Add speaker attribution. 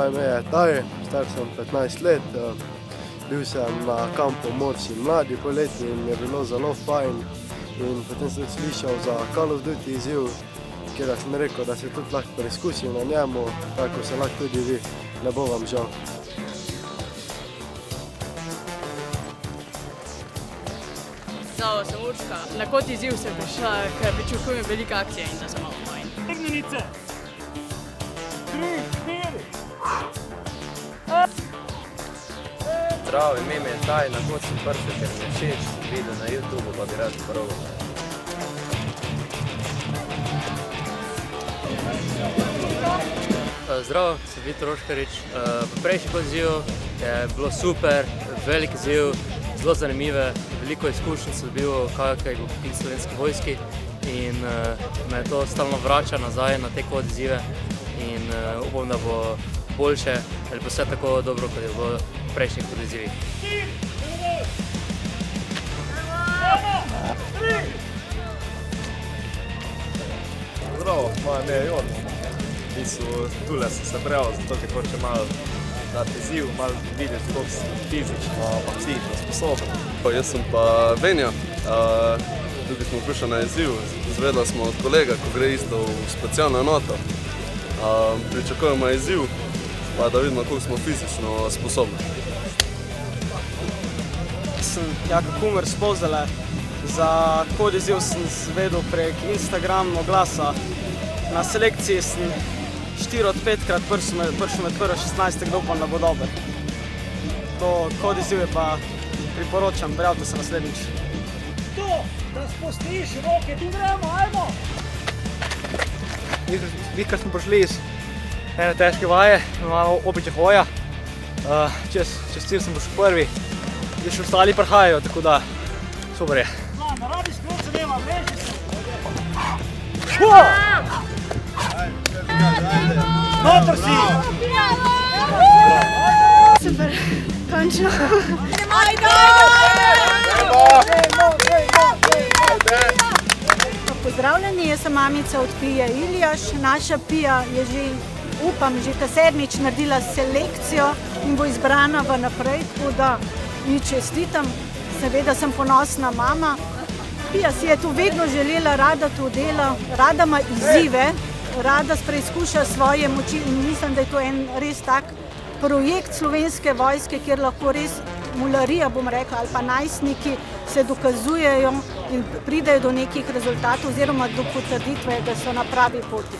Speaker 1: moje ime je Tavi, star sem 15 let. Bil sem na kampu Morsi mladi poleti in mi je bilo zelo fajn. In potem sem tudi slišal za Call of Duty izziv, kjer sem rekel, da se tudi lahko preizkusim na njemu, tako se lahko tudi vi, ne bo vam žal.
Speaker 2: Zdravo, sem Urška. Na kot izziv sem prišla, ker pričakujem velike akcije in da sem malo fajn.
Speaker 3: Tegnenice! 3, 4!
Speaker 4: Zdravo, ime mi je Taj, na kot sem prišel, ker mi je všeč video na YouTube, pa bi rad probal. Zdravo, sem Vitor Oškarič. Prejšnji izziv je bilo super, velik izziv, zelo zanimive, veliko izkušenj sem dobil, kaj bo v Slovenski vojski in me to stalno vrača nazaj na te izzive in upam, da bo boljše ali bo vse tako dobro, kot je bilo v prejšnjih izzivih.
Speaker 5: Zdravo, moje ime je Jon. Tule sem se prijavil, zato ker hočem malo dati izziv, malo videti, koliko sem fizično pa psihično sposoben.
Speaker 6: Jaz sem pa Benja. Tukaj smo prišli na izziv. Izvedeli smo od kolega, ko gre isto v specialno enoto. Pričakujemo izziv, pa da vidimo, koliko smo fizično sposobni.
Speaker 7: Sem Jaka Kumer iz Polzele. Za kod izziv sem izvedel prek Instagram oglasa. Na selekciji sem 4 od 5krat prišel med prve 16, kdo upam, da bo dober. To kod izziv je pa priporočam, prijavite se naslednjič.
Speaker 3: To, da spustiš roke, tu gremo, ajmo!
Speaker 8: Vikar smo prišli iz ene težke vaje, imamo opiče hoja. Čez cilj sem prišel prvi, zdaj še ostali prihajajo, tako da super je.
Speaker 3: Naradi skruce nema, vreži se! Notor si!
Speaker 9: Super, končno. Pozdravljeni, jaz sem mamica od Pije Iljaš. Naša Pija je že, upam, že ta 7. naredila selekcijo in bo izbrana v naprej, tako da ji čestitam. Seveda sem ponosna mama. Pija si je to vedno želela, rada to dela, rada ima izzive, rada preizkuša svoje moči in mislim, da je to en res tak projekt Slovenske vojske, kjer lahko res mularija, bom rekla, ali pa najstniki se dokazujejo in pridejo do nekih rezultatov oziroma do potrditve, da so na pravi poti.